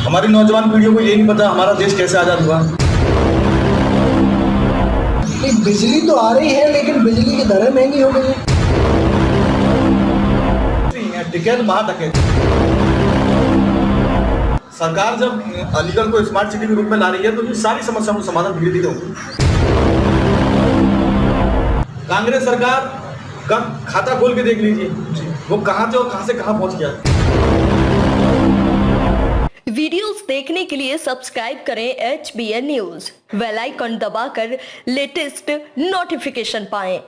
हमारी नौजवान पीढ़ियों को ये नहीं पता हमारा देश कैसे आज़ाद हुआ। बिजली तो आ रही है लेकिन बिजली की दरें महंगी हो गई है टिकट महाडकैत। सरकार जब अलीगढ़ को स्मार्ट सिटी के रूप में ला रही है तो ये सारी समस्याओं का समाधान धीरे धीरे होगी। कांग्रेस सरकार का खाता खोल के देख लीजिए, वो कहां से और कहां से कहां पहुंच गया। वीडियोस देखने के लिए सब्सक्राइब करें HBN न्यूज, बेल आइकन दबाकर लेटेस्ट नोटिफिकेशन पाएं।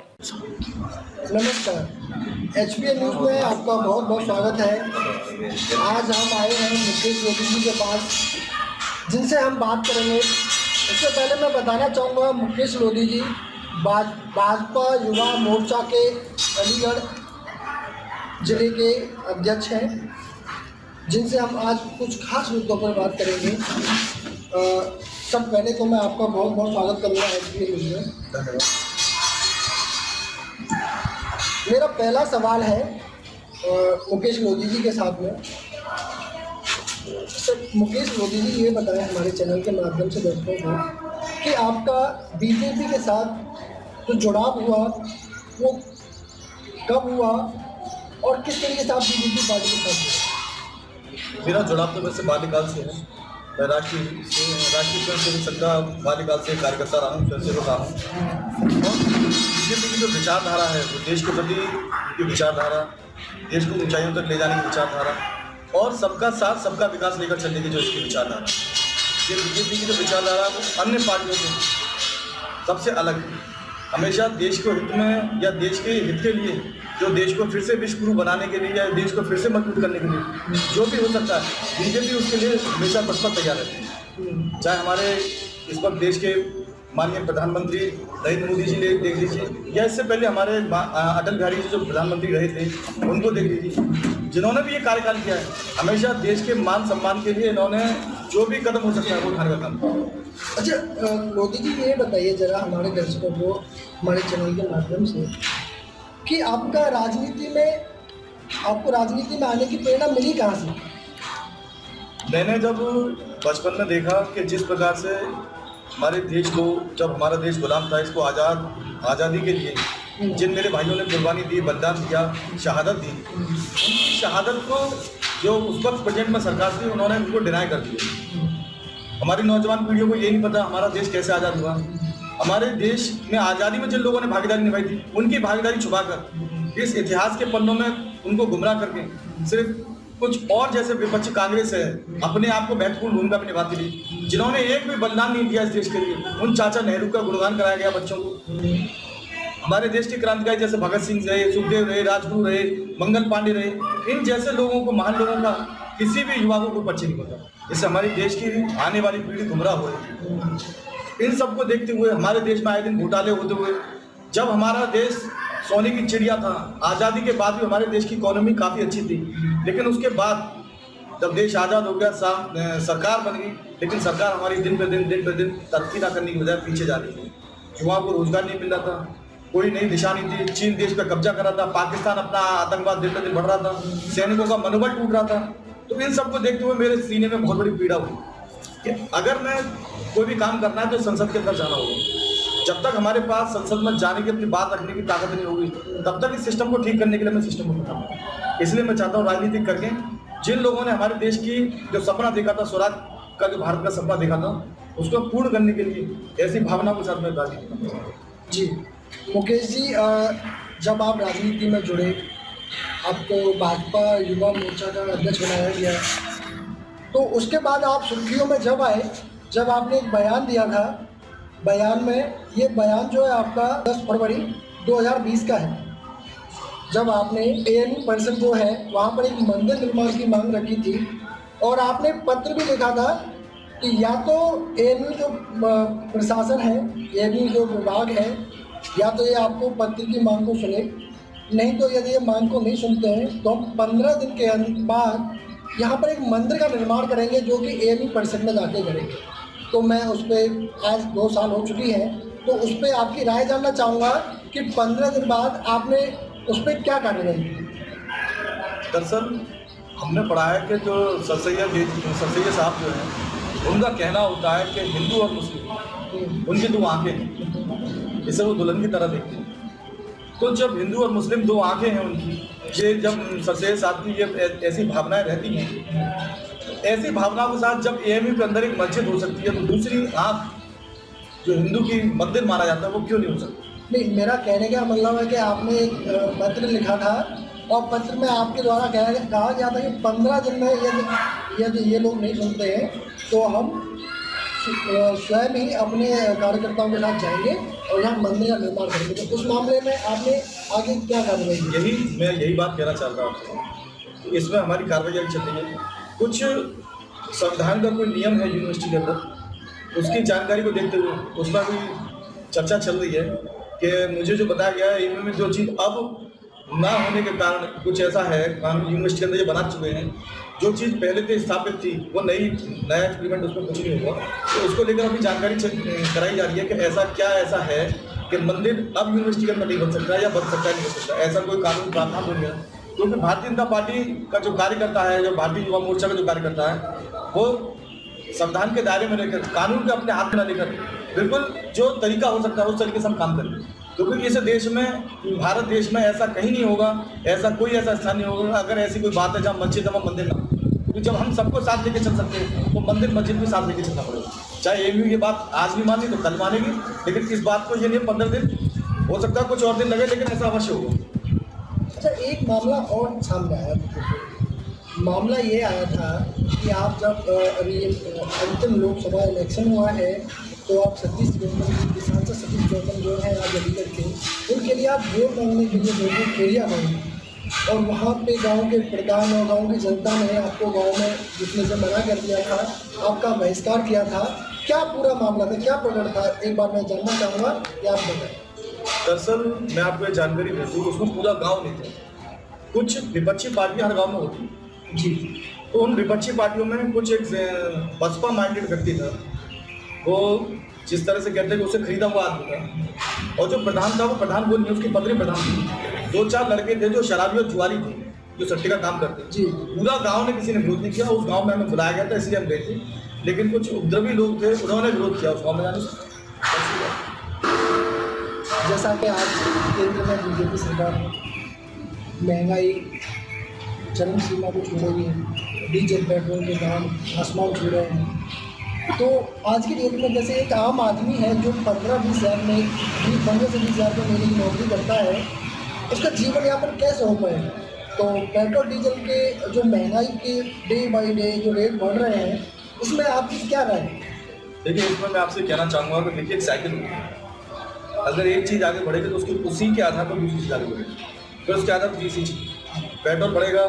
नमस्कार, HBN न्यूज में आपका बहुत बहुत स्वागत है। आज हम आए हैं मुकेश लोधी जी के पास, जिनसे हम बात करेंगे। इससे पहले मैं बताना चाहूँगा, मुकेश लोधी जी भाजपा युवा मोर्चा के अलीगढ़ जिले के अध्यक्ष हैं, जिनसे हम आज कुछ खास मुद्दों पर बात करेंगे। सब पहले तो मैं आपका बहुत बहुत स्वागत करूँगा HBN न्यूज में। धन्यवाद। मेरा पहला सवाल है मुकेश लोधी जी के साथ में। तो मुकेश लोधी जी, ये बताएं हमारे चैनल के माध्यम से दर्शकों को कि आपका बीजेपी के साथ जो जुड़ाव हुआ वो कब हुआ और किस तरीके से आप बीजेपी पार्टी के साथ जुड़े? मेरा जुड़ाव तो वैसे बाल्यकाल से है। मैं राष्ट्रीय स्वयंसेवक संघ का बाल्यकाल से कार्यकर्ता रहा हूँ, स्वयंसेवक रहा हूँ। और बीजेपी की जो विचारधारा है वो देश के प्रति की विचारधारा, देश को ऊंचाइयों तक ले जाने की विचारधारा और सबका साथ सबका विकास लेकर चलने की जो इसकी विचारधारा, ये बीजेपी की जो विचारधारा है वो अन्य पार्टियों से सबसे अलग है। हमेशा देश के हित में या देश के हित के लिए, जो देश को फिर से विश्व गुरु बनाने के लिए या देश को फिर से मजबूत करने के लिए जो भी हो सकता है, बीजेपी उसके लिए हमेशा तत्पर तैयार रहती है। चाहे हमारे इस वक्त देश के माननीय प्रधानमंत्री नरेंद्र मोदी जी देख लीजिए, या इससे पहले हमारे अटल बिहारी जी जो प्रधानमंत्री रहे थे उनको देख लीजिए, जिन्होंने भी ये कार्यकाल किया है, हमेशा देश के मान सम्मान के लिए इन्होंने जो भी कदम हो सकता है वो उठाने का काम किया। अच्छा मोदी जी, ये बताइए ज़रा हमारे दर्शकों को हमारे चैनल के माध्यम से कि आपको राजनीति में आने की प्रेरणा मिली कहाँ से? मैंने जब बचपन में देखा कि जिस प्रकार से हमारे देश को, जब हमारा देश गुलाम था, इसको आज़ादी के लिए जिन मेरे भाइयों ने कुर्बानी दी, बलिदान दिया, शहादत दी, उनकी शहादत को जो उस वक्त प्रेजेंट में सरकार थी उन्होंने उनको डिनाई कर दिया। हमारी नौजवान पीढ़ियों को ये नहीं पता हमारा देश कैसे आज़ाद हुआ। हमारे देश में आज़ादी में जिन लोगों ने भागीदारी निभाई थी उनकी भागीदारी छुपाकर इस इतिहास के पन्नों में उनको गुमराह करके सिर्फ कुछ और जैसे विपक्षी कांग्रेस है अपने आप को महत्वपूर्ण भूमिका भी निभाती थी, जिन्होंने एक भी बलिदान नहीं दिया इस देश के लिए। उन चाचा नेहरू का गुणगान कराया गया बच्चों को। हमारे देश के क्रांतिकारी जैसे भगत सिंह रहे, सुखदेव रहे, राजगुरु रहे, मंगल पांडे रहे, इन जैसे लोगों को, महान लोगों का किसी भी युवा को परिचय नहीं होता। इससे हमारे देश की आने वाली पीढ़ी गुमराह हो रही है। इन सबको देखते हुए हमारे देश में आए दिन घोटाले होते हुए, जब हमारा देश सोने की चिड़िया था, आज़ादी के बाद भी हमारे देश की इकोनॉमी काफ़ी अच्छी थी, लेकिन उसके बाद जब देश आज़ाद हो गया, सरकार बन गई, लेकिन सरकार हमारी दिन पे दिन तरक्की ना करने की बजाय पीछे जा रही थी। युवाओं को रोजगार नहीं मिल रहा था, कोई नई दिशा नहीं थी। चीन देश पर कब्जा कर रहा था, पाकिस्तान अपना आतंकवाद दिन पे दिन बढ़ रहा था, सैनिकों का मनोबल टूट रहा था। तो इन सबको देखते हुए मेरे सीने में बहुत बड़ी पीड़ा हुई कि अगर मैं कोई भी काम करना है तो संसद के अंदर जाना होगा। जब तक हमारे पास संसद में जाने की, अपनी बात रखने की ताकत नहीं होगी, तब तक इस सिस्टम को ठीक करने के लिए मैं सिस्टम को बताऊँ। इसलिए मैं चाहता हूँ राजनीति करके जिन लोगों ने हमारे देश की जो सपना देखा था, स्वराज का जो भारत का सपना देखा था, उसको पूर्ण करने के लिए ऐसी भावना के साथ मैं राजनीति करता हूँ। जी मुकेश जी, जब आप राजनीति में जुड़े, आपको भाजपा युवा मोर्चा का अध्यक्ष बनाया गया, तो उसके बाद आप सुर्खियों में जब आए, जब आपने एक बयान दिया था, बयान में ये बयान जो है आपका 10 फरवरी 2020 का है, जब आपने ANU परिषद जो है वहाँ पर एक मंदिर निर्माण की मांग रखी थी और आपने पत्र भी लिखा था कि या तो ANU जो प्रशासन है, ANU जो विभाग है, या तो ये आपको पत्र की मांग को सुने, नहीं तो यदि ये मांग को नहीं सुनते हैं तो हम 15 दिन के बाद यहाँ पर एक मंदिर का निर्माण करेंगे जो कि ANU परिषद में जाके करेंगे। तो मैं उस पर आज 2 साल हो चुकी है, तो उस पर आपकी राय जानना चाहूँगा कि 15 दिन बाद आपने उस पर क्या कार्रवाई की? दरअसल हमने पढ़ा है कि जो सर सैयद साहब जो हैं उनका कहना होता है कि हिंदू और मुस्लिम उनकी दो आंखें हैं, इसे वो दुल्हन की तरह देखते हैं। तो जब हिंदू और मुस्लिम दो आंखें हैं उनकी, ये जब सर सैयद साहब की ये ऐसी भावनाएं रहती हैं, ऐसी भावनाओं के साथ जब एएमयू के अंदर एक मस्जिद हो सकती है तो दूसरी आंख जो हिंदू की मंदिर माना जाता है वो क्यों नहीं हो सकता? नहीं, मेरा कहने का मतलब है कि आपने एक पत्र लिखा था और पत्र में आपके द्वारा कहा गया था कि 15 दिन में यदि ये लोग नहीं सुनते हैं तो हम स्वयं ही अपने कार्यकर्ताओं के साथ जाएंगे और यहाँ मंदिर का निर्माण करेंगे। तो उस मामले में आपने आगे क्या कार्रवाई की? मैं यही बात कहना चाहता हूँ आपसे। इसमें हमारी कार्रवाई चल रही है। कुछ संविधान का कोई नियम है यूनिवर्सिटी के अंदर, उसकी जानकारी को देखते हुए उसमें भी चर्चा चल रही है कि मुझे जो बताया गया है इनमें जो चीज़ अब ना होने के कारण कुछ ऐसा है कानून यूनिवर्सिटी के अंदर ये बना चुके हैं, जो चीज़ पहले से स्थापित थी वो नया एक्सपेरिमेंट उसमें कुछ नहीं हुआ। तो उसको लेकर अभी जानकारी कराई जा रही है कि ऐसा है कि मंदिर अब यूनिवर्सिटी के अंदर नहीं बन सकता या बन सकता है, नहीं बन सकता, ऐसा कोई कानून प्रावधान हो गया। क्योंकि भारतीय जनता पार्टी का जो कार्यकर्ता है, जो भारतीय युवा मोर्चा का जो कार्यकर्ता है, वो संविधान के दायरे में रहकर कानून के अपने हाथ में न लेकर बिल्कुल जो तरीका हो सकता है उस तरीके से हम काम करेंगे। क्योंकि इस देश में, भारत देश में ऐसा कहीं नहीं होगा, ऐसा स्थान नहीं होगा अगर ऐसी कोई बात है जहाँ मस्जिद जमा मंदिर ना, क्योंकि जब हम सबको साथ लेके चल सकते हैं तो मंदिर मस्जिद भी साथ लेके चलना पड़ेगा। चाहे एएमयू ये बात आज नहीं मानी तो कल मानेगी, लेकिन इस बात को ये नहीं 15 दिन हो सकता है, कुछ और दिन लगे, लेकिन ऐसा अवश्य होगा। अच्छा, एक मामला और सामने आया। मामला ये आया था कि आप जब अभी अंतिम लोकसभा इलेक्शन हुआ है तो आप सतीश चौहान, सांसद सतीश चौहान जो है आज अलीगढ़ के, उनके लिए आप वोट मांगने के लिए लोगों खेरिया मांगी और वहाँ पे गांव के प्रधान और गांव की जनता ने आपको गांव में घुसने से मना कर दिया था, आपका बहिष्कार किया था। क्या पूरा मामला था, क्या प्रकरण था, एक बार मैं जानना चाहूँगा कि आप बताएं। दरअसल मैं आपको ये जानकारी दे दूँ, उसमें पूरा गाँव नहीं था। कुछ विपक्षी पार्टियाँ हर गाँव में होती जी, तो उन विपक्षी पार्टियों में कुछ एक बसपा माइंडेड व्यक्ति था, वो जिस तरह से कहते हैं कि उसे खरीदा हुआ आदमी था, और जो प्रधान था वो प्रधान वो नहीं, उसकी पत्नी प्रधान थी। 2-4 लड़के थे जो शराबी और जुआरी थे, जो सट्टे का काम करते जी। पूरा गांव ने किसी ने विरोध नहीं किया, उस गांव में हमें बुलाया गया था इसलिए हम गए थे, लेकिन कुछ उपद्रवी लोग थे उन्होंने विरोध किया उस गाँव में जाने से। जैसा कि आज केंद्र में बीजेपी सरकार महंगाई चरम सीमा को छू रही है, डीजल पेट्रोल के दाम आसमान छू रहे हैं, तो आज की डेट में जैसे एक आम आदमी है जो 15-20 हज़ार में 15 से 20 हज़ार में महीने की नौकरी करता है, उसका जीवन यापन कैसे हो पाए? तो पेट्रोल डीजल के जो महंगाई के डे बाई डे जो रेट बढ़ रहे हैं, इसमें आपकी क्या राय है? देखिए, इसमें मैं आपसे कहना चाहूँगा कि देखिए एक साइकिल होती है, अगर एक चीज़ आगे बढ़ेगी तो उसकी उसी के आधार पर दूसरी चीज़ आगे बढ़ेगी, फिर उसके आधार पर तीसरी चीज़। पेट्रोल बढ़ेगा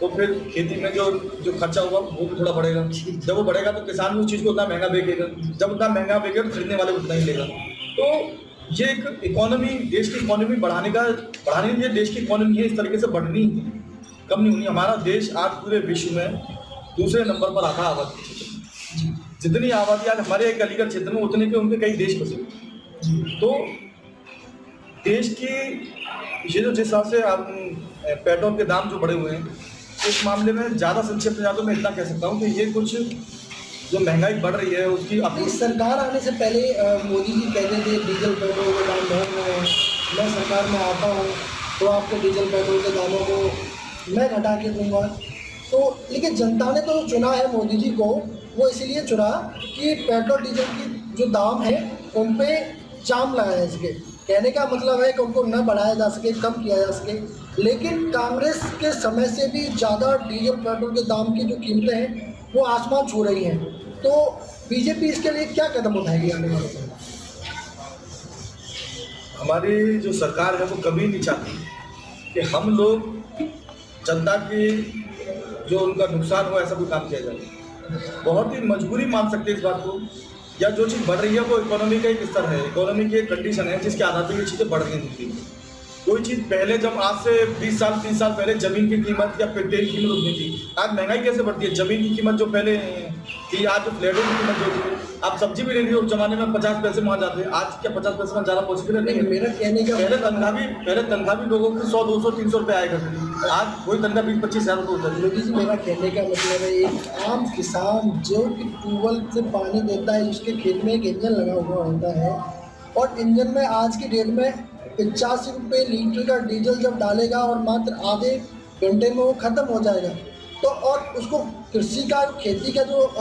तो फिर खेती में जो खर्चा होगा वो भी थोड़ा बढ़ेगा, जब वो बढ़ेगा तो किसान भी उस चीज़ को उतना महंगा बेचेगा, जब उतना महंगा बेचेगा तो खरीदने वाले को उतना ही लेगा। तो ये एक इकोनॉमी, देश की इकोनॉमी बढ़ाने की देश की इकोनॉमी है, इस तरीके से बढ़नी कम नहीं होनी। हमारा देश आज पूरे विश्व में दूसरे नंबर पर आता है आबादी, जितनी आबादी आज हमारे एक अलीगढ़ क्षेत्र में उतने के उनके कई देश बसे। तो देश की ये जो जिस हिसाब से पेट्रोल के दाम जो बढ़े हुए हैं, इस मामले में ज़्यादा संक्षिप्त में जाकर मैं इतना कह सकता हूँ कि ये कुछ जो महंगाई बढ़ रही है उसकी अपनी सरकार आने से पहले मोदी जी कहते थे डीजल पेट्रोल के दाम बढ़ रहे हैं, मैं सरकार में आता हूँ तो आपको डीजल पेट्रोल के दामों को मैं घटा के दूँगा। तो लेकिन जनता ने तो चुना है मोदी जी को, वो इसीलिए चुना कि पेट्रोल डीजल की जो दाम है उन पर चाम लगाया जा सके। कहने का मतलब है कि उनको न बढ़ाया जा सके, कम किया जा सके। लेकिन कांग्रेस के समय से भी ज़्यादा डीजल पेट्रोल के दाम की जो कीमतें हैं वो आसमान छू रही हैं। तो बीजेपी इसके लिए क्या कदम उठाएगी आने वाले समय? हमारी जो सरकार है वो कभी नहीं चाहती कि हम लोग जनता की जो उनका नुकसान हो ऐसा कोई काम किया जाए। बहुत ही मजबूरी मान सकते हैं इस बात को, या जो चीज़ बढ़ रही है वो इकोनॉमी का एक स्तर है, इकोनॉमी की एक कंडीशन है जिसके आधार पर ये चीज़ें बढ़ रही थी। कोई चीज़ पहले जब आज से 20 साल 30 साल पहले ज़मीन की कीमत या पेट्रोल की कीमत उतनी थी, आज महंगाई कैसे बढ़ती है? ज़मीन की कीमत जो पहले थी, आज जो फ्लैटों की कीमत जो थी, आप सब्जी भी लेनी हो उस जमाने में 50 पैसे वहाँ जाते हैं, आज क्या 50 पैसे में ज़्यादा पॉसिबल नहीं है। मेरा कहने का पहले तनख्वाह भी लोगों की 100, 200, 300 रुपये आया करती थी, आज कोई तनख्वाह 20-25 हज़ार रुपये होता है। मोदी जी, मेरा कहने का मतलब है एक आम किसान जो कि ट्यूबवेल से पानी देता है, उसके खेत में एक इंजन लगा हुआ होता है और इंजन में आज की डेट में 85 रुपये लीटर का डीजल जब डालेगा और मात्र आधे घंटे में वो ख़त्म हो जाएगा, तो और उसको कृषि का खेती का जो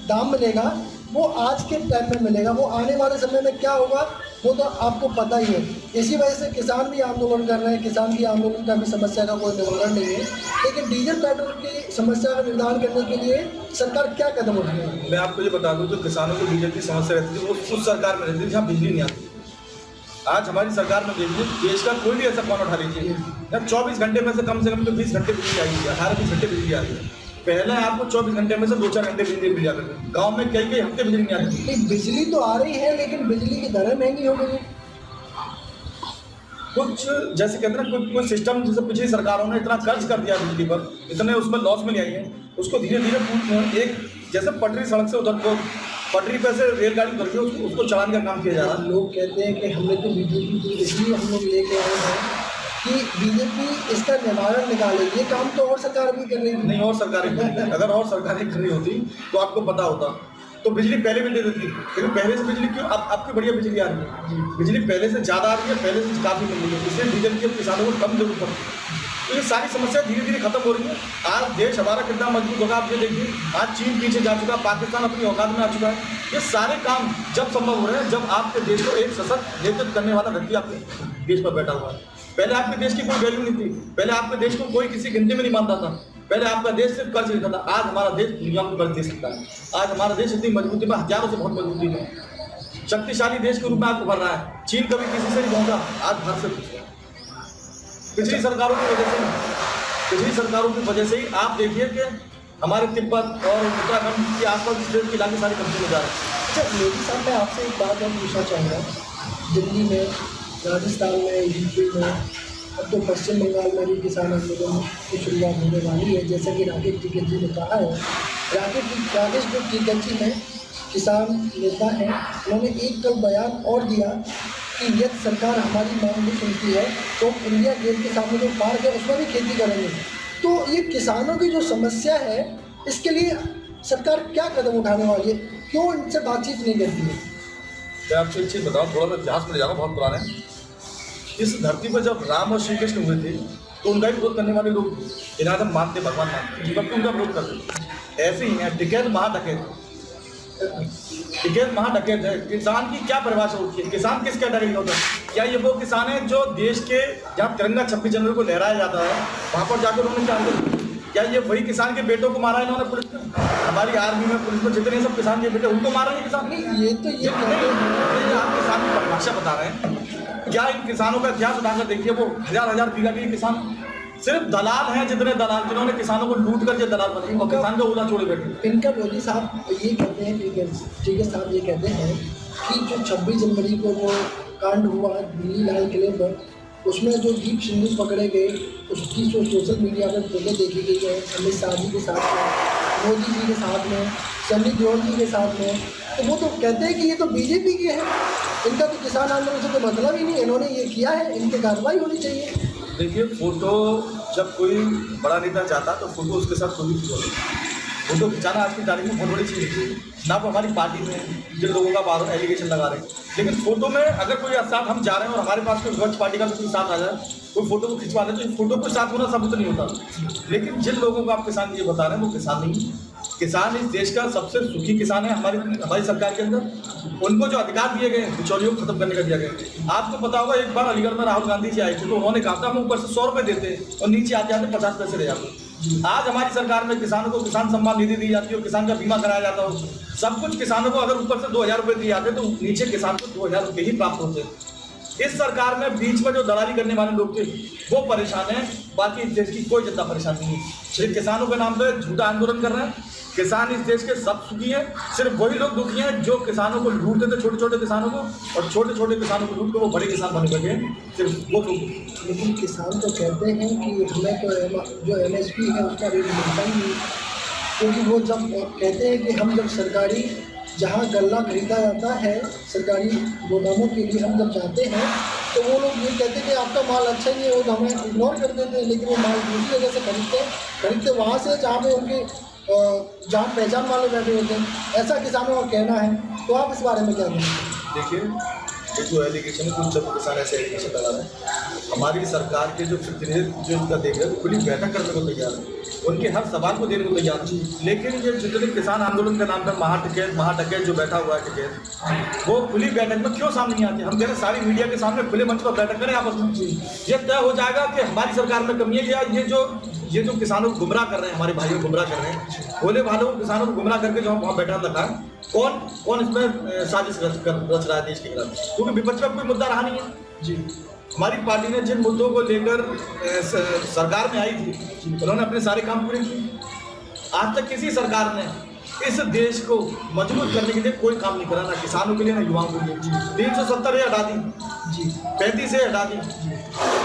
दाम मिलेगा वो आज के टाइम में मिलेगा, वो आने वाले समय में क्या होगा वो तो आपको पता ही है। इसी वजह से किसान भी आंदोलन कर रहे हैं, किसान की आंदोलन का भी समस्या का कोई निवारण नहीं है। लेकिन डीजल पेट्रोल की समस्या का निदान करने के लिए सरकार क्या कदम उठा रही है? मैं आपको ये बता दूं, जो किसानों को डीजल की समस्या रहती थी वो उस सरकार में रहती थी जहाँ बिजली नहीं आती। आज हमारी सरकार में देखिए, देश का कोई भी ऐसा कौन उठा लीजिए, 24 घंटे में से कम तो 20 घंटे बिजली आई है, 18-20 घंटे बिजली आ रही है। पहले आपको 24 घंटे में से 2-4 घंटे बिजली मिल जाती थी, गाँव में कई हफ्ते बिजली नहीं आती थी। बिजली तो आ रही है लेकिन बिजली की दरें महंगी हो गई है। कुछ जैसे कहते हैं ना, कुछ सिस्टम जैसे पिछली सरकारों ने इतना खर्च कर दिया बिजली पर, इतने उसमें लॉस में ले आई है, उसको धीरे धीरे एक जैसे पटरी सड़क से उधर को पटरी पे से रेलगाड़ी भर के उसको चलाने का काम किया जा रहा है। लोग कहते हैं कि हमने तो बीजेपी की इसलिए हम लोग लेके आए हैं कि बीजेपी इसका निवारण निकाले, ये काम तो और सरकार भी कर रही है। नहीं, और सरकारें अगर और सरकारें कर रही होती तो आपको पता होता, तो बिजली पहले भी दे देती, लेकिन पहले से बिजली क्यों अब आपकी बढ़िया बिजली आ रही है, बिजली पहले से ज़्यादा आ रही है, पहले से काफ़ी मिल रही है, इसलिए डीजल की किसानों को कम जरूरत पड़ती है। तो ये सारी समस्या धीरे धीरे खत्म हो रही है। आज देश हमारा कितना मजबूत होगा आप ये देखिए, आज चीन पीछे जा चुका, पाकिस्तान अपनी औकात में आ चुका है। ये सारे काम जब संभव हो रहे हैं जब आपके देश को एक सशक्त नेतृत्व करने वाला व्यक्ति आपके देश पर बैठा हुआ है। पहले आपके देश की कोई वैल्यू नहीं थी, पहले आपके देश को कोई किसी गिनती में नहीं मानता था, पहले आपका देश सिर्फ कर्ज लेता था। आज हमारा देश दुनिया को कर्ज दे सकता है। आज हमारा देश इतनी मजबूती में हजारों से बहुत मजबूती में शक्तिशाली देश के रूप में आज उभर रहा है। चीन कभी किसी से नहीं पहुंचा, आज भारत से पूछा। पिछली सरकारों की वजह से ही आप देखिए कि हमारे तिब्बत और उत्तराखंड के आसपास के इलाके सारे कब्जे में जा रहे हैं। अच्छा मोदी साहब, मैं आपसे एक बात और पूछना चाहूँगा, दिल्ली में, राजस्थान में, यूपी में, अब तो पश्चिम बंगाल में भी किसान आंदोलन की शुरुआत होने वाली है, जैसा कि राकेश टिकैत जी ने कहा है। राकेश जो टिकैत जी ने किसान नेता हैं, उन्होंने एक कल बयान और दिया कि यदि सरकार हमारी मांग भी सुनती है तो इंडिया गेट के सामने जो पार्क है उसमें भी खेती करेंगे। तो ये किसानों की जो समस्या है, इसके लिए सरकार क्या कदम उठाने वाली है, क्यों इनसे बातचीत नहीं करती है? मैं आपको एक चीज़ बताऊँ, थोड़ा मैं इतिहास में जाना बहुत पुराना है। इस धरती पर जब राम और श्री कृष्ण हुए थे तो उनका ही विरोध करने वाले लोग इन्हें हम मानते, भगवान मानते, जबकि उनका विरोध करते। ऐसे ही है टिकैत महाडकैत है। किसान की क्या परिभाषा होती है? किसान किस कैटेगरी का होता है? क्या ये वो किसान है जो देश के जहाँ तिरंगा 26 जनवरी को लहराया जाता है वहाँ पर जाकर उन्होंने क्या किया? क्या ये वही किसान के बेटों को मारा इन्होंने पुलिस में? हमारी आर्मी में, पुलिस में जितने सब किसान के बेटे उनको मारा है किसान? नहीं, ये आप किसान की परिभाषा बता रहे हैं। क्या इन किसानों का इतिहास उठाकर देखिए, वो हजार बीघा के किसान सिर्फ दलाल हैं, जितने दलाल जिन्होंने किसानों को लूट कर जो दलाल बने और किसान का उला छोड़े बैठे। इनका मोदी साहब ये कहते हैं, ठीक है साहब, ये कहते हैं कि जो 26 जनवरी को वो कांड हुआ दिल्ली लाल किले पर, उसमें जो दीप सिंधु पकड़े गए, उसकी जो सोशल मीडिया पर फोटो देखी गई है अमित शाह जी के साथ में, मोदी जी के साथ में, सनी देओल जी के साथ में, तो वो तो कहते हैं कि ये तो बीजेपी के हैं, इनका तो किसान आंदोलन से कोई मतलब ही नहीं, इन्होंने ये किया है, इनकी कार्रवाई होनी चाहिए। देखिए, फोटो जब कोई बड़ा नेता चाहता तो फोटो उसके साथ कोई भी फोटो खिंचाना आज की तारीख में बहुत बड़ी चीज़ है। ना वो हमारी पार्टी में जिन लोगों का बार एलिगेशन लगा रहे हैं, लेकिन फोटो में अगर कोई साथ हम जा रहे हैं और हमारे पास कोई विपक्ष पार्टी का कोई साथ आ जाए, कोई फोटो को खिंचवा दे, तो फोटो को साथ होना सबूत नहीं होता। लेकिन जिन लोगों को आप किसान ये बता रहे हैं वो किसान नहीं, किसान इस देश का सबसे सुखी किसान है। हमारी सरकार के अंदर उनको जो अधिकार दिए गए बिचौलियों को खत्म करने का दिया गया। आपको पता होगा, एक बार अलीगढ़ में राहुल गांधी जी आए थे तो उन्होंने कहा था हम ऊपर से 100 रुपये देते और नीचे आते आते 50 पैसे रह जाते। आज हमारी सरकार में किसानों को किसान सम्मान निधि दी जाती है, किसान का बीमा कराया जाता हो, सब कुछ किसानों को अगर ऊपर से 2000 रुपये दिए जाते तो नीचे किसान को 2000 रुपये ही प्राप्त होते। इस सरकार में बीच में जो दलाली करने वाले लोग थे वो परेशान हैं, बाकी इस देश की कोई जनता परेशान नहीं है। सिर्फ किसानों के नाम पे झूठा आंदोलन कर रहे हैं। किसान इस देश के सब सुखी हैं, सिर्फ वही लोग दुखी हैं जो किसानों को लूटते थे, छोटे छोटे किसानों को, और छोटे छोटे किसानों को लूट कर वो बड़े किसान बने बैठे हैं, सिर्फ वो लोग। लेकिन किसान तो कहते हैं कि हमें तो जो MSP है उसका रेट मिलता ही नहीं, क्योंकि वो जब कहते हैं कि हम जब सरकारी जहाँ गल्ला खरीदा जाता है सरकारी गोदामों के लिए हम जब जाते हैं तो वो लोग ये कहते हैं कि आपका माल अच्छा ही है, वो हमें इग्नोर कर देते हैं, लेकिन वो माल दूसरी जगह से खरीदते वहाँ से जहाँ पे उनके जान पहचान वाले बैठे होते हैं, ऐसा किसानों का कहना है। तो आप इस बारे में क्या कहेंगे? देखिए, ये जो एलिगेशन है, कुछ सब किसान ऐसे एलिगेशन लगा रहे हैं। हमारी सरकार के जो प्रतिनिधि जो इनका देख रहे हैं, वो खुली बैठक करने को तैयार है, उनके हर सवाल को देने को तैयार है। लेकिन ये जितने किसान आंदोलन के नाम पर महाटकेत जो बैठा हुआ है टिकैत, वो खुली बैठक में क्यों सामने नहीं आते? हम कह रहे हैं सारी मीडिया के सामने खुले मंच पर बैठक करें आपस में। ये तय हो जाएगा कि हमारी सरकार में कमी है या ये जो किसानों को गुमराह कर रहे हैं, हमारे भाइयों को गुमराह कर रहे हैं, भोले भालों किसानों को गुमराह करके जो हम वहाँ बैठा रखा है, कौन इसमें साजिश रच रहा है देश के खिलाफ? क्योंकि विपक्ष का कोई मुद्दा रहा नहीं है जी। हमारी पार्टी ने जिन मुद्दों को लेकर सरकार में आई थी, उन्होंने अपने सारे काम पूरे किए। आज तक किसी सरकार ने इस देश को मजबूत करने के लिए कोई काम नहीं करा, ना किसानों के लिए ना युवाओं के लिए। 370 हटा दी जी, 35 से हटा दी,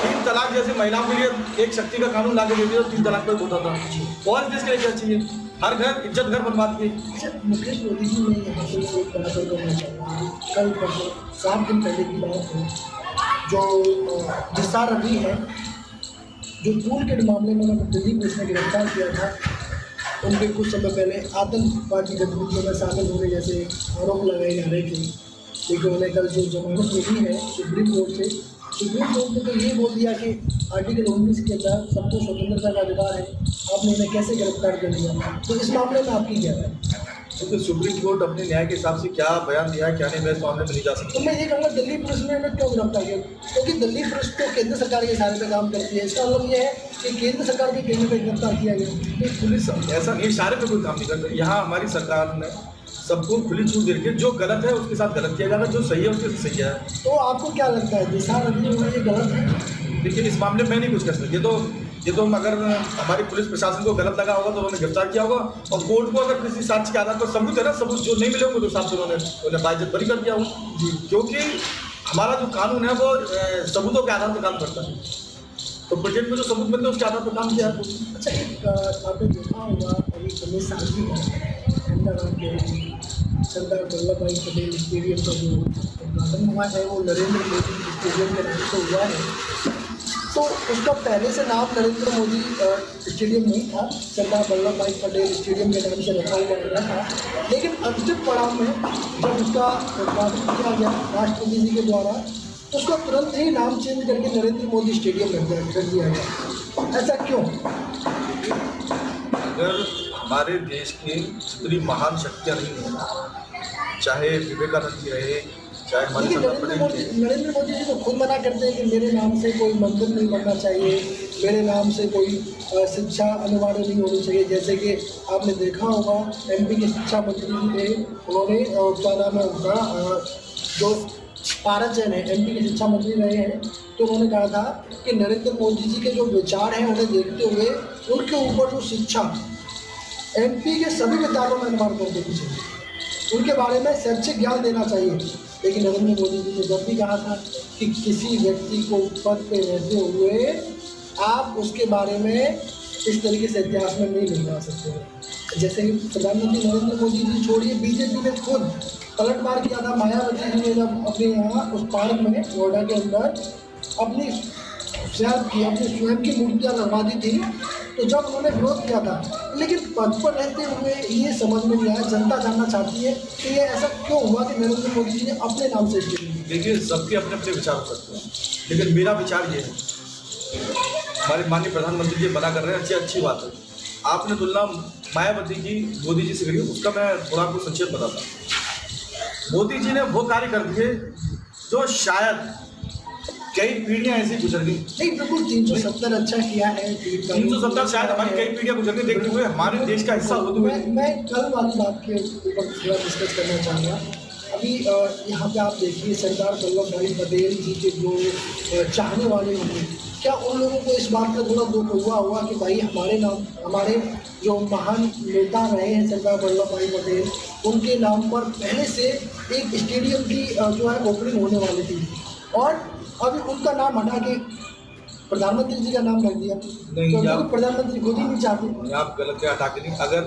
3 तलाक जैसे महिलाओं के लिए एक शक्ति का कानून लाके दे दिया, 3 तलाक पर होता था। और देश के लिए क्या चाहिए? हर घर इज्जत घर बनवा दिए। मुकेश मोदी जी ने यहाँ पे एक बात करना चाहूँगा। कल परसों 7 दिन पहले की बात है, जो निसार अली है, जो पूल के मामले में उन्होंने दिल्ली पुलिस ने गिरफ्तार किया था, उनके कुछ समय पहले आतंकवादी गतिविधियों में शामिल होने जैसे आरोप लगाए जा रहे थे। लेकिन उन्हें कल जो जमानत मिली है सुप्रीम कोर्ट ने तो ये बोल दिया कि आर्टिकल 19 के अंदर सबको स्वतंत्रता का अधिकार है, आपने उन्हें कैसे गिरफ्तार कर लिया? तो इस मामले में आपकी क्या है? तो सुप्रीम कोर्ट अपने न्याय के हिसाब से क्या बयान दिया है, क्या नहीं, मैं इस मामले में नहीं जा सकता। तो मैं ये कहूँगा दिल्ली पुलिस ने क्यों गिरफ्तार किया? क्योंकि दिल्ली पुलिस तो केंद्र सरकार के इशारे पे काम करती है। इसका मतलब ये है कि केंद्र सरकार के कहने पर गिरफ्तार किया गया। पुलिस ऐसा नहीं, इशारे पे कोई काम नहीं करता। यहाँ हमारी सरकार ने सबको खुली छूट दे रखी है, जो गलत है उसके साथ गलत किया जाएगा, जो सही है उसके साथ सही है। तो आपको क्या लगता है निसार अली ये गलत है? लेकिन इस मामले में मैं नहीं कुछ कर सकता। ये तो अगर हमारी पुलिस प्रशासन को गलत लगा होगा तो उन्होंने गिरफ्तार किया होगा, और कोर्ट को अगर किसी साक्ष्य के आधार पर सबूत है ना, सबूत जो नहीं मिले होंगे तो साथ उन्हें बाइज्जत बरी कर दिया होगा जी। क्योंकि हमारा जो कानून है वो सबूतों के आधार पर काम करता है, तो प्रोजेक्ट में जो सबूत मिलते हैं उसके आधार पर काम किया है। अच्छा, एक आपने देखा होगा अभी 19 साल की अहमदाबाद के सरदार वल्लभ भाई पटेल स्टेडियम का जो उद्घाटन हुआ है वो नरेंद्र मोदी स्टेडियम के नाम से हुआ है। तो उसका पहले से नाम नरेंद्र मोदी स्टेडियम नहीं था, सरदार वल्लभ भाई पटेल स्टेडियम के नाम से रखा हुआ था। लेकिन अंतिम पड़ाव में जब उसका उद्घाटन किया गया राष्ट्रपति जी के द्वारा, तो उसका तुरंत ही नाम चेंज करके नरेंद्र मोदी स्टेडियम कर दिया गया। ऐसा क्यों? अगर हमारे देश की जितनी महान शक्तियाँ नहीं हैं, चाहे विवेकानंद जी रहे, चाहे हमारे नरेंद्र मोदी जी तो खुद मना करते हैं कि मेरे नाम से कोई मंदिर नहीं बनना चाहिए, मेरे नाम से कोई शिक्षा अनिवार्य नहीं होनी चाहिए। जैसे कि आपने देखा होगा MP के शिक्षा मंत्री थे, उन्होंने क्या नाम है उनका, जो पारस जैन है, MP के शिक्षा मंत्री रहे हैं, तो उन्होंने कहा था कि नरेंद्र मोदी जी के जो विचार हैं उन्हें देखते हुए उनके ऊपर जो शिक्षा MP के सभी विद्यालयों में अनिवार्य कर देनी चाहिए, उनके बारे में शैक्षिक ज्ञान देना चाहिए। लेकिन नरेंद्र मोदी जी ने जब भी कहा था कि किसी व्यक्ति को पद पे रहते हुए आप उसके बारे में इस तरीके से इतिहास में नहीं लिखवा सकते। जैसे कि प्रधानमंत्री नरेंद्र मोदी जी छोड़िए, बीजेपी ने खुद पलटवार किया था। मायावती जी ने जब अपने यहाँ उस पार्क में नोएडा के अंदर अपनी स्वयं की मूर्तियाँ लगवा दी थी, तो जब उन्होंने विरोध किया था, लेकिन पद पर रहते हुए ये समझ में नहीं आया। जनता जानना चाहती है कि ये ऐसा क्यों हुआ कि नरेंद्र मोदी जी ने अपने नाम से स्टेडियम। देखिए, सबके अपने अपने विचार हो सकते हैं, लेकिन मेरा विचार ये है, हमारे माननीय प्रधानमंत्री जी मना कर रहे हैं, अच्छी बात है। आपने तुलना मायावती की मोदी जी से करी, उसका मैं थोड़ा आपको संक्षेप बताता हूँ। मोदी जी ने वो कार्य कर दिए जो शायद कई पीढ़ियां ऐसी गुजर गई। नहीं, बिल्कुल 370 अच्छा किया है। 370 शायद हमारी कई पीढ़ियां गुजर गई देखते हुए, हमारे देश का हिस्सा होते हुए। मैं कल वाली बात के ऊपर थोड़ा डिस्कस करना चाहूँगा। अभी यहाँ पे आप देखिए सरदार वल्लभ भाई पटेल जी के जो चाहने वाले होंगे, क्या उन लोगों को इस बात का थोड़ा दुख हुआ कि भाई हमारे जो महान नेता रहे हैं सरदार वल्लभ भाई पटेल, उनके नाम पर पहले से एक स्टेडियम की जो है ओपनिंग होने वाली थी, और अभी उनका नाम हटा के प्रधानमंत्री जी का नाम रख दिया। नहीं, तो प्रधानमंत्री खुद ही नहीं चाहते। आप गलत है, हटा के नहीं। अगर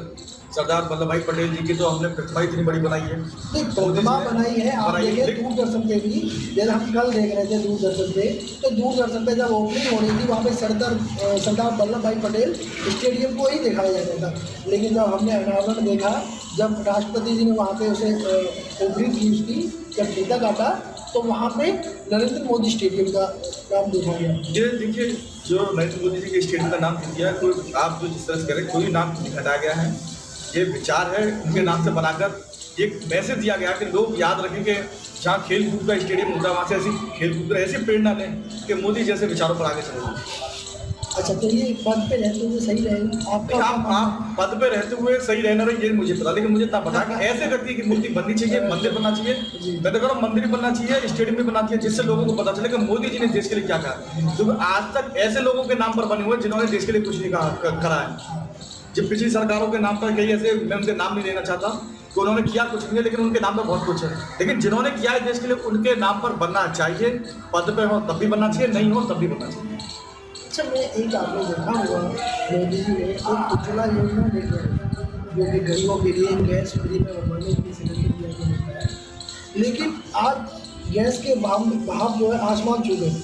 सरदार वल्लभ भाई पटेल जी की तो हमने प्रतिमा इतनी बड़ी बनाई है। नहीं, प्रतिमा बनाई है, आप बनाई है, देखिए लेकिन- दूरदर्शन पे भी, जैसे हम कल देख रहे थे दूरदर्शन पे, तो दूरदर्शन पे जब ओपनिंग हो रही थी वहाँ पे सरदार वल्लभ भाई पटेल स्टेडियम को ही दिखाया जा रहा था। लेकिन जब हमने अनावरण देखा, जब राष्ट्रपति जी ने वहाँ पे उसे ओपनिंग की उसकी, जब फीता काटा, तो वहाँ पे नरेंद्र मोदी स्टेडियम का नाम देखा गया। ये देखिए, जो नरेंद्र मोदी जी के स्टेडियम का नाम दिया है, कोई आप जो जिस तरह से करें, कोई नाम नहीं हटाया गया है। ये विचार है उनके नाम से बनाकर एक मैसेज दिया गया कि लोग याद रखें कि जहाँ खेल कूद का स्टेडियम होता है वहाँ से ऐसी खेल कूद कर ऐसी प्रेरणा लें कि मोदी जैसे विचारों पर आगे चलें। अच्छा, तो ये पद पे रहते हुए सही रहेगा आपका? आप पद पे रहते हुए सही रहना रहे, ये मुझे पता, लेकिन मुझे इतना पता कि ऐसे व्यक्ति की मूर्ति बननी चाहिए, मंदिर बनना चाहिए। मैं तो कह रहा हूँ मंदिर बनना चाहिए, स्टेडियम भी बनना चाहिए, जिससे लोगों को पता चले कि मोदी जी ने देश के लिए क्या कहा। क्योंकि आज तक ऐसे लोगों के नाम पर बने हुए जिन्होंने देश के लिए कुछ नहीं करा है। जब पिछली सरकारों के नाम पर कई ऐसे, मैं उनके नाम नहीं लेना चाहता कि उन्होंने किया कुछ नहीं है, लेकिन उनके नाम पर बहुत कुछ है। लेकिन जिन्होंने किया है देश के लिए, उनके नाम पर बनना चाहिए। पद पे हो तब भी बनना चाहिए, नहीं हो तब भी बनना चाहिए। अच्छा, मैं एक आपने देखा होगा, मोदी जी ने एक उज्ज्वला योजना लेकर जो कि गरीबों के लिए गैस फ्री में बनवाने की सिलेंडर दिया गया है, लेकिन आज गैस के भाव जो है आसमान छू गए।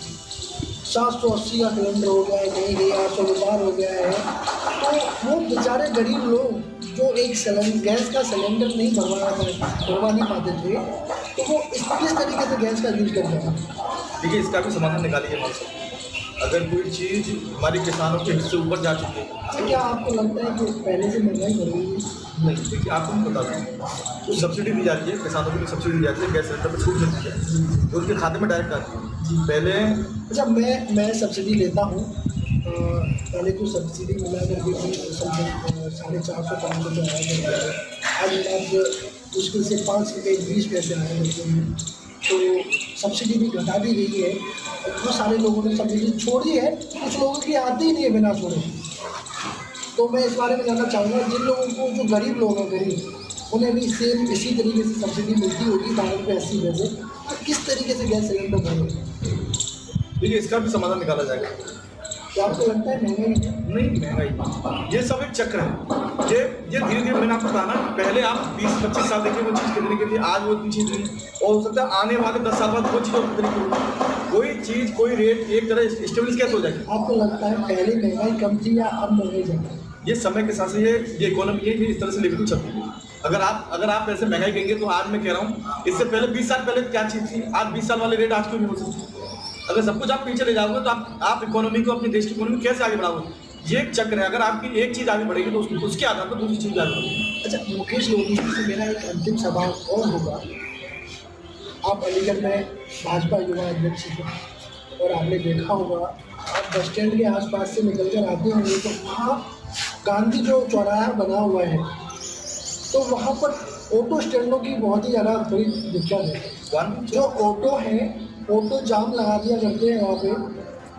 780 का सिलेंडर हो गया है, कहीं 800 के पार हो गया है। तो वो बेचारे गरीब लोग जो एक गैस का सिलेंडर नहीं भरवा नहीं पाते थे, तो वो किस तरीके से गैस का यूज करते हैं? देखिए, इसका भी समाधान निकालिए हमारे साथ। अगर कोई चीज़ हमारे किसानों के हिस्से ऊपर जा चुकी है, तो क्या आपको लगता है कि पहले से महंगाई बढ़ गई है? नहीं, देखिए आपको मैं बता दूँ, तो सब्सिडी दी जाती है, किसानों को भी सब्सिडी दी जाती है, गैस सिलेंडर पर छूट मिलती है, तो उनके खाते में डायरेक्ट आती है। पहले अच्छा, मैं सब्सिडी लेता हूँ। पहले तो सब्सिडी मिला करके 450-500 रुपये आया करते थे। आज मुश्किल से 5 रुपये 20 पैसे आया करते हैं। तो सब्सिडी भी घटा दी गई है। बहुत सारे लोगों ने सब्सिडी छोड़ दी है, कुछ लोगों की आती ही नहीं है बिना छोड़े। तो मैं इस बारे में जानना चाहूँगा, जिन लोगों को, जो गरीब लोग हैं, गरीब, उन्हें भी सेम इसी तरीके से सब्सिडी मिलती होगी 12 रुपये 80 पैसे, तो किस तरीके से गैस सिलेंडर भरें? देखिए, इसका भी समाधान निकाला जाएगा। क्या आपको लगता है महंगाई है? नहीं, महंगाई ये सब एक चक्र है। ये धीरे धीरे, मैंने आपको बताया ना, पहले आप 20-25 साल देखिए वो चीज़ कितने की थी, आज वो चीज़ नहीं, और हो सकता है आने वाले 10 साल बाद वो चीज़ और कितनी की होगी। कोई चीज़, कोई रेट एक तरह स्टेबल कैसे हो जाएगी? आपको लगता है पहले महंगाई कम थी या अब महंगाई ज़्यादा है? ये समय के साथ से ये इकोनॉमी ये इस तरह से लेकर चलती है। अगर आप ऐसे महंगाई कहेंगे तो आज मैं कह रहा हूँ, इससे पहले 20 साल पहले क्या चीज़ थी, आज 20 साल वाले रेट आज क्यों नहीं हो सकती? अगर सब कुछ आप पीछे ले जाओगे तो आप इकोनॉमी को, अपने देश की इकोनॉमी कैसे आगे बढ़ाओगे? ये एक चक्र है। अगर आपकी एक चीज़ आगे बढ़ेगी तो उसके आधार पर दूसरी चीज़ आगे बढ़ेगी। अच्छा, मुकेश लोधी जी से मेरा एक अंतिम सवाल और होगा। आप अलीगढ़ में भाजपा युवा अध्यक्ष हैं और आपने देखा होगा, आप बस स्टैंड के आसपास से निकल कर आते होंगे तो वहाँ गांधी जो चौराहा बना हुआ है, तो वहाँ पर ऑटो स्टैंडों की बहुत ही ज़्यादा थोड़ी दिक्कत है। जो ऑटो है, ऑटो जाम लगा दिया करते हैं वहाँ पे,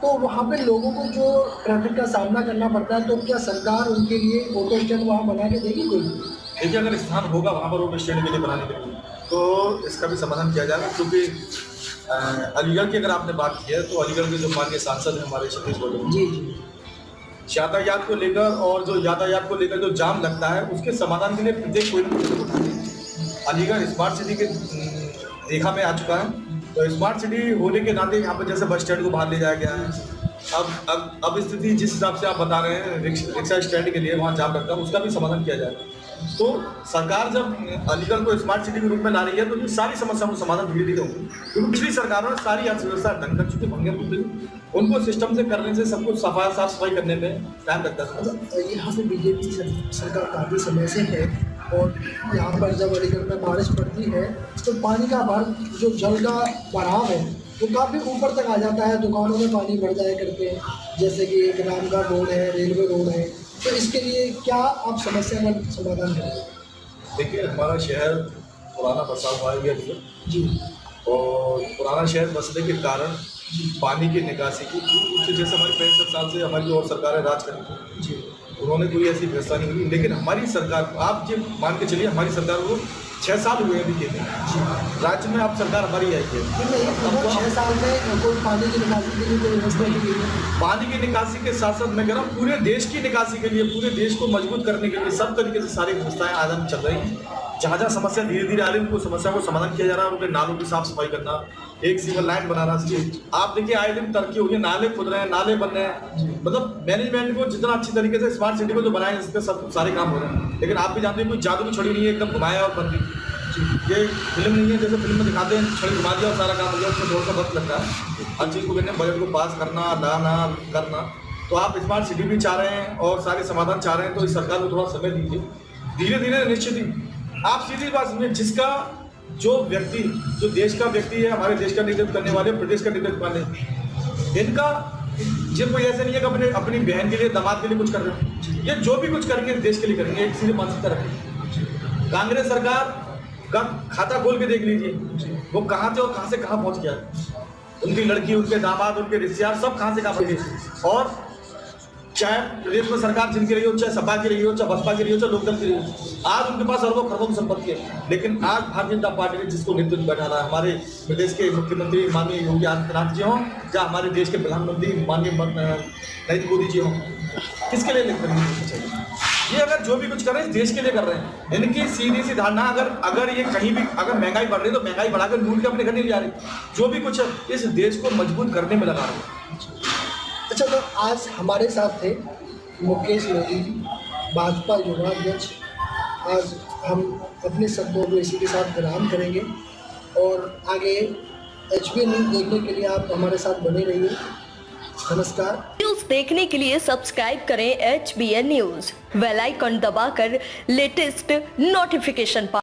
तो वहाँ पे लोगों को जो ट्रैफिक का सामना करना पड़ता है, तो क्या सरकार उनके लिए ऑटो स्टैंड वहाँ बना के देगी कोई? देखिए, अगर स्थान होगा वहाँ पर ऑटो स्टैंड के लिए बनाने के लिए, तो इसका भी समाधान किया जाएगा। क्योंकि अलीगढ़ की अगर आपने बात की है, तो अलीगढ़ के जो माननीय सांसद हैं हमारे सतीश गौतम जी, यातायात को लेकर, और जो यातायात को लेकर जो जाम लगता है, उसके समाधान के लिए प्रत्येक कोई ना कोई अलीगढ़ स्मार्ट सिटी के देखा में आ चुका है। तो स्मार्ट सिटी होने के नाते यहाँ पर जैसे बस स्टैंड को बाहर ले जाया गया है। अब स्थिति जिस हिसाब से आप बता रहे हैं, रिक्शा स्टैंड के लिए वहाँ जाम लगता है, उसका भी समाधान किया जाएगा। तो सरकार जब अलीगढ़ को स्मार्ट सिटी के रूप में ला रही है, तो ये सारी समस्याओं को समाधान धीरे धीरे होंगे। क्योंकि पिछली सरकारों ने सारी अर्थव्यवस्था ढंग कर चुकी, भंगे टूटे, उनको सिस्टम से करने से, सब कुछ साफ सफाई करने में टाइम लगता है। अच्छा, यहाँ पे बीजेपी सरकार काफ़ी समय से है, और यहाँ पर जब अलीगढ़ में बारिश पड़ती है तो पानी का भर, जो जल का भराव है, वो काफ़ी ऊपर तक आ जाता है। दुकानों में पानी भर जाया करते हैं, जैसे कि एक नाम का रोड है, रेलवे रोड है। तो इसके लिए क्या आप समस्या का समाधान करेंगे? देखिए, हमारा शहर पुराना बसा हुआ है अलीगढ़ जी, और पुराना शहर बसने के कारण पानी की निकासी की जैसे हमारी 65 साल से हमारी जो और सरकारें राज करी थी, जी, उन्होंने कोई ऐसी व्यवस्था नहीं की। लेकिन हमारी सरकार, आप ये मान के चलिए, हमारी सरकार को 6 साल हुए अभी के राज्य में, आप सरकार हमारी आई है। अब 6 साल में कोई पानी की निकासी के लिए कोई व्यवस्था की गई है? पानी की निकासी के साथ साथ मैं कह रहा हूँ पूरे देश की निकासी के लिए, पूरे देश को मजबूत करने के लिए सब तरीके से सारी व्यवस्थाएं आज हम चल रही हैं। जहाँ जहाँ समस्या धीरे धीरे आ रही है, उनको समस्या को समाधान किया जा रहा है। उनके नालों की साफ सफाई करना, एक सीवर लाइन बनाना चाहिए। आप देखिए आए दिन तरक्की हो रही है, नाले खुद रहे हैं, नाले बन रहे हैं। मतलब मैनेजमेंट को जितना अच्छी तरीके से स्मार्ट सिटी को जो बनाया इस पर सब सारे काम हो रहे हैं। लेकिन आप भी जानते हैं कोई जादू की छड़ी नहीं है एकदम घुमाया और बन गई। ये फिल्म नहीं है जैसे फिल्म में दिखाते हैं छड़ी घुमा दिया और सारा काम हो गया, उसमें थोड़ा सा वक्त लगता है हर चीज़ को कहते हैं बजट को पास करना, लाना करना। तो आप स्मार्ट सिटी भी चाह रहे हैं और सारे समाधान चाह रहे हैं, तो इस सरकार को थोड़ा समय दीजिए। धीरे धीरे निश्चित ही आप सीधी बात समझिए, जिसका जो व्यक्ति, जो देश का व्यक्ति है, हमारे देश का नेतृत्व करने वाले, प्रदेश का नेतृत्व करने वाले, इनका ये कोई ऐसे नहीं है कि अपनी बहन के लिए, दामाद के लिए कुछ कर रहे हैं। ये जो भी कुछ करेंगे देश के लिए करेंगे, एक सीधे मानसिकता रखेंगे। कांग्रेस सरकार का खाता खोल के देख लीजिए, वो कहाँ थे और कहाँ से कहाँ पहुँच गया। उनकी लड़की, उनके दामाद, उनके रिश्तेदार सब कहाँ से कहाँ पहुँचे। और चाहे प्रदेश में सरकार जिनकी रही हो, चाहे सपा की रही हो, चाहे बसपा की रही हो, चाहे लोकदल की रही हो, आज उनके पास अरबों खरबों की संपत्ति है। लेकिन आज भारतीय जनता पार्टी ने जिसको नेतृत्व बैठा रहा है, हमारे प्रदेश के मुख्यमंत्री माननीय योगी आदित्यनाथ जी हों, या हमारे देश के प्रधानमंत्री माननीय नरेंद्र मोदी जी हों, किसके लिए नेतृत्व चाहिए? ये अगर जो भी कुछ कर रहे हैं इस देश के लिए कर रहे हैं। इनकी सीधी सी धारणा, अगर ये कहीं भी अगर महंगाई बढ़ रही है तो महंगाई बढ़ाकर लूट के अपने घर नहीं जा रही। जो भी कुछ है इस देश को मजबूत करने में लगा रहे हैं। अच्छा, तो आज हमारे साथ थे मुकेश मोदी जी, भाजपा युवा अध्यक्ष। आज हम अपने शब्दों को इसी के साथ विराम करेंगे और आगे HBN न्यूज़ देखने के लिए आप हमारे साथ बने रहिए। नमस्कार। न्यूज देखने के लिए सब्सक्राइब करें HBN न्यूज, बेल आइकन दबाकर लेटेस्ट नोटिफिकेशन पाएं।